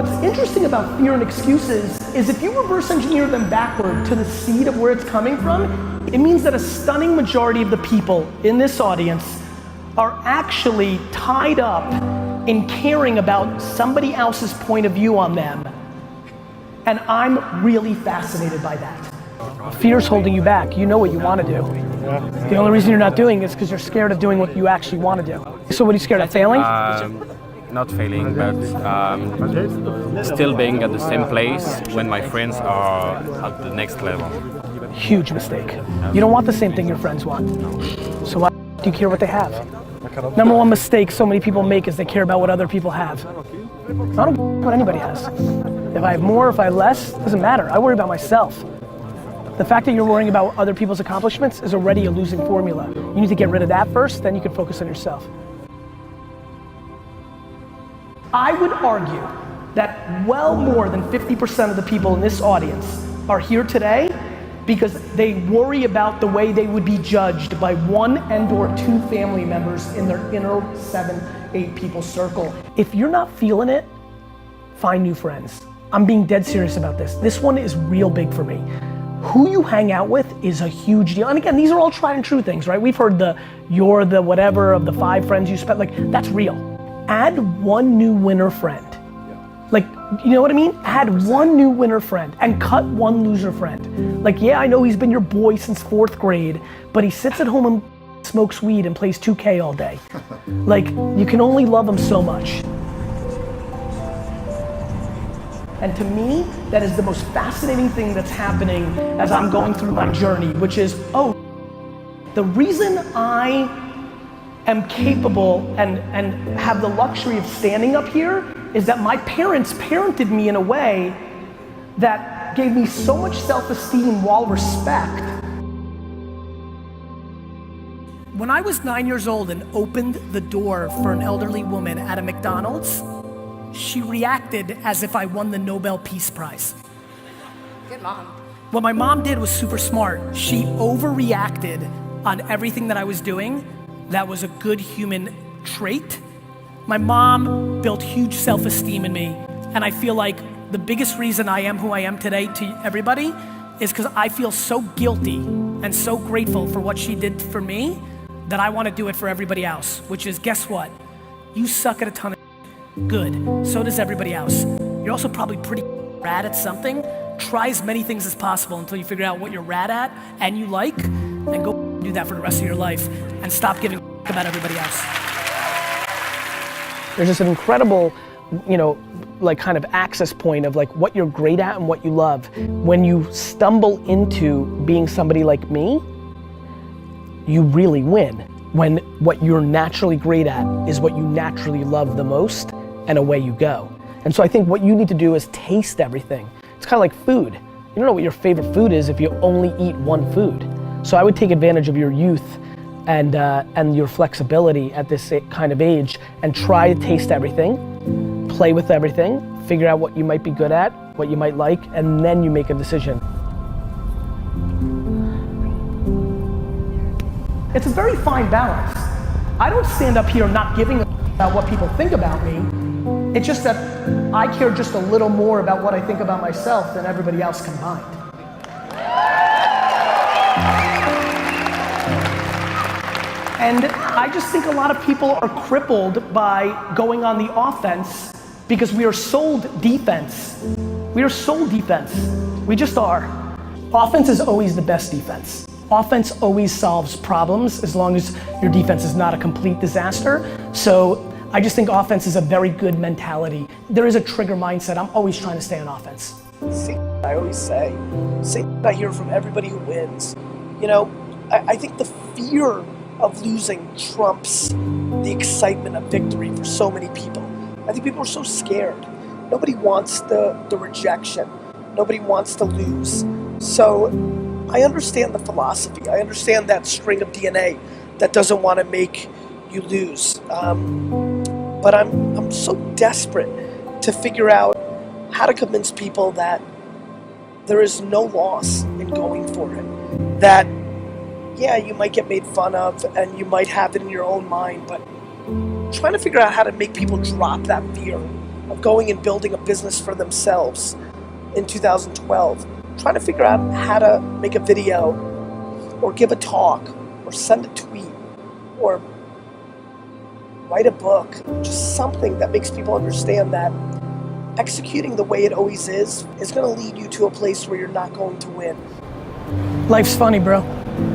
what's interesting about fear and excuses is if you reverse engineer them backward to the seed of where it's coming from, it means that a stunning majority of the people in this audience are actually tied up in caring about somebody else's point of view on them. And I'm really fascinated by that. Fear's holding you back. You know what you want to do. The only reason you're not doing it is because you're scared of doing what you actually want to do. So what are you scared of, failing? Not failing, but still being at the same place when my friends are at the next level. Huge mistake. You don't want the same thing your friends want. So why do you care what they have? Number one mistake so many people make is they care about what other people have. I don't care what anybody has. If I have more, if I have less, doesn't matter. I worry about myself. The fact that you're worrying about other people's accomplishments is already a losing formula. You need to get rid of that first, then you can focus on yourself. I would argue that well more than 50% of the people in this audience are here today because they worry about the way they would be judged by one and/or two family members in their inner 7, 8 people circle. If you're not feeling it, find new friends. I'm being dead serious about this. This one is real big for me. Who you hang out with is a huge deal. And again, these are all tried and true things, right? We've heard you're the whatever of the 5 friends you spent, like that's real. Add one new winner friend. Like, you know what I mean? Add one new winner friend and cut one loser friend. Like, yeah, I know he's been your boy since 4th grade, but he sits at home and smokes weed and plays 2K all day. Like, you can only love him so much. And to me, that is the most fascinating thing that's happening as I'm going through my journey, which is, oh, the reason I am capable and have the luxury of standing up here is that my parents parented me in a way that gave me so much self-esteem while respect. When I was 9 years old and opened the door for an elderly woman at a McDonald's, she reacted as if I won the Nobel Peace Prize. Good mom. What my mom did was super smart. She overreacted on everything that I was doing. That was a good human trait. My mom built huge self-esteem in me, and I feel like the biggest reason I am who I am today to everybody is because I feel so guilty and so grateful for what she did for me that I want to do it for everybody else, which is, guess what? You suck at a ton of good, so does everybody else. You're also probably pretty rad at something. Try as many things as possible until you figure out what you're rad at and you like, and go do that for the rest of your life and stop giving about everybody else. There's just an incredible, like kind of access point of like what you're great at and what you love. When you stumble into being somebody like me, you really win. When what you're naturally great at is what you naturally love the most, and away you go. And so I think what you need to do is taste everything. It's kind of like food. You don't know what your favorite food is if you only eat one food. So I would take advantage of your youth and your flexibility at this kind of age and try to taste everything, play with everything, figure out what you might be good at, what you might like, and then you make a decision. It's a very fine balance. I don't stand up here not giving a about what people think about me. It's just that I care just a little more about what I think about myself than everybody else combined. And I just think a lot of people are crippled by going on the offense because we are sold defense. We are sold defense. We just are. Offense is always the best defense. Offense always solves problems as long as your defense is not a complete disaster. So I just think offense is a very good mentality. There is a trigger mindset. I'm always trying to stay on offense. See, I always say I hear from everybody who wins. I think the fear of losing trumps the excitement of victory for so many people. I think people are so scared. Nobody wants the rejection. Nobody wants to lose. So I understand the philosophy. I understand that string of DNA that doesn't want to make you lose. But I'm so desperate to figure out how to convince people that there is no loss in going for it. That, yeah, you might get made fun of and you might have it in your own mind, but trying to figure out how to make people drop that fear of going and building a business for themselves in 2012, trying to figure out how to make a video or give a talk or send a tweet or write a book, just something that makes people understand that executing the way it always is going to lead you to a place where you're not going to win. Life's funny, bro.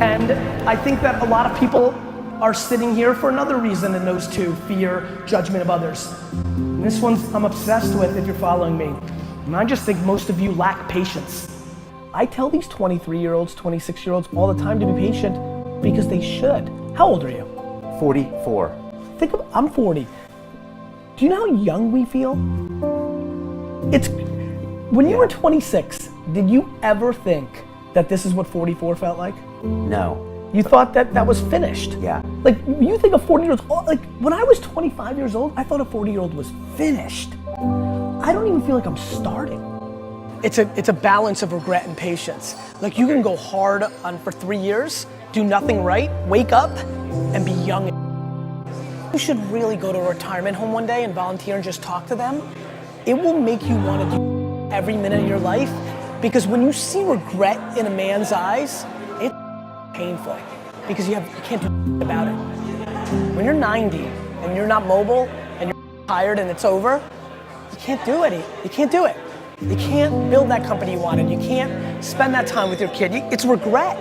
And I think that a lot of people are sitting here for another reason in those two: fear, judgment of others. And this one's I'm obsessed with if you're following me. And I just think most of you lack patience. I tell these 23-year-olds, 26-year-olds all the time to be patient because they should. How old are you? 44. I'm 40. Do you know how young we feel? When you were 26, did you ever think that this is what 44 felt like? No. You thought that that was finished? Yeah. Like, you think a 40-year-old, like when I was 25 years old, I thought a 40-year-old was finished. I don't even feel like I'm starting. It's a balance of regret and patience. Like, you can go hard on for 3 years, do nothing right, wake up, and be young. You should really go to a retirement home one day and volunteer and just talk to them. It will make you want to do every minute of your life, because when you see regret in a man's eyes, it's painful because you can't do about it. When you're 90 and you're not mobile and you're tired and it's over, you can't do it. You can't do it. You can't build that company you wanted. You can't spend that time with your kid. It's regret.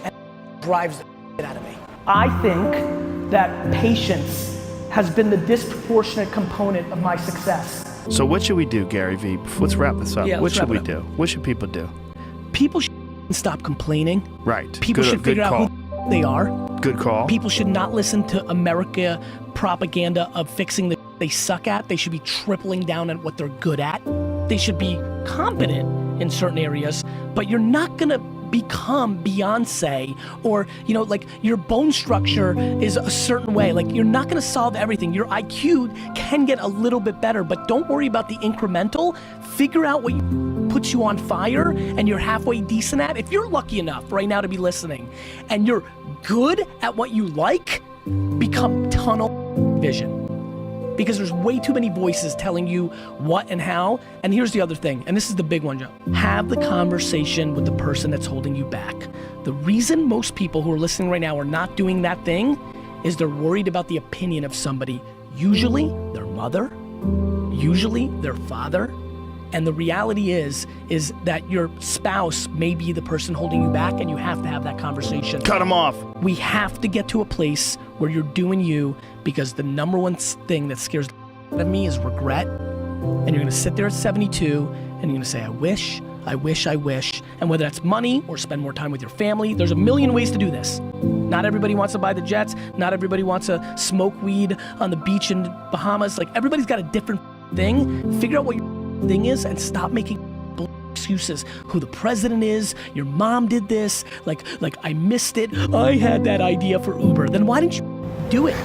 And it drives the shit out of me. I think that patience has been the disproportionate component of my success. So what should we do, Gary Vee? Let's wrap this up. Yeah, what let's should we wrap it do? What should people do? People should stop complaining. Right. People should figure out who they are. Good call. People should not listen to America propaganda of fixing the they suck at. They should be tripling down at what they're good at. They should be competent in certain areas, but you're not gonna become Beyonce, or like your bone structure is a certain way. Like, you're not gonna solve everything. Your IQ can get a little bit better, but don't worry about the incremental. Figure out what puts you on fire and you're halfway decent at. If you're lucky enough right now to be listening and you're good at what you like, become tunnel vision. Because there's way too many voices telling you what and how. And here's the other thing, and this is the big one, Joe. Have the conversation with the person that's holding you back. The reason most people who are listening right now are not doing that thing is they're worried about the opinion of somebody, usually their mother, usually their father. And the reality is that your spouse may be the person holding you back, and you have to have that conversation. Cut them off. We have to get to a place where you're doing you, because the number one thing that scares out of me is regret. And you're gonna sit there at 72 and you're gonna say, I wish. And whether that's money or spend more time with your family, there's a million ways to do this. Not everybody wants to buy the jets. Not everybody wants to smoke weed on the beach in Bahamas. Like, everybody's got a different thing. Figure out what your thing is and stop making excuses. Who the president is, your mom did this, like I missed it, I had that idea for Uber. Then why didn't you do it?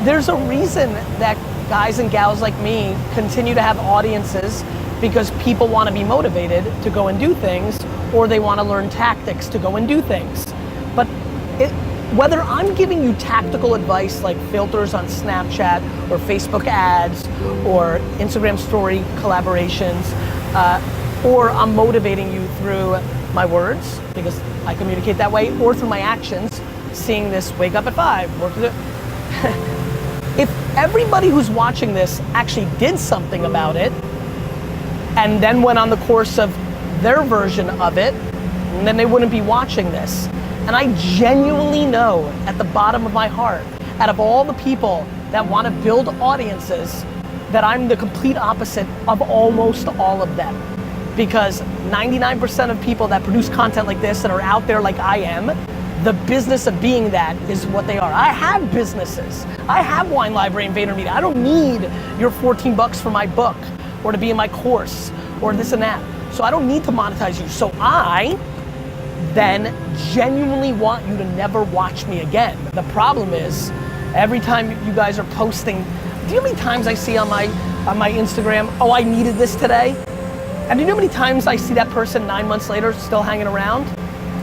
There's a reason that guys and gals like me continue to have audiences, because people want to be motivated to go and do things, or they want to learn tactics to go and do things. But whether I'm giving you tactical advice like filters on Snapchat or Facebook ads or Instagram story collaborations, or I'm motivating you through my words, because I communicate that way, or through my actions, seeing this wake up at 5, work with it. If everybody who's watching this actually did something about it, and then went on the course of their version of it, and then they wouldn't be watching this. And I genuinely know at the bottom of my heart, out of all the people that want to build audiences, that I'm the complete opposite of almost all of them. Because 99% of people that produce content like this and are out there like I am, the business of being that is what they are. I have businesses. I have Wine Library and VaynerMedia. I don't need your 14 bucks for my book, or to be in my course, or this and that. So I don't need to monetize you. So I then genuinely want you to never watch me again. The problem is, every time you guys are posting, do you know how many times I see on my Instagram, oh, I needed this today? And do you know how many times I see that person 9 months later still hanging around?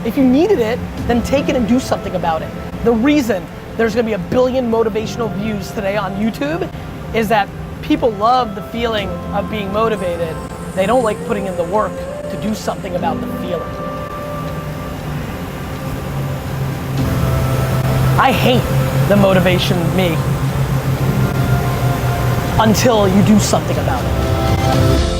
If you needed it, then take it and do something about it. The reason there's gonna be 1 billion motivational views today on YouTube is that People love the feeling of being motivated. They don't like putting in the work to do something about the feeling. I hate the motivation me until you do something about it.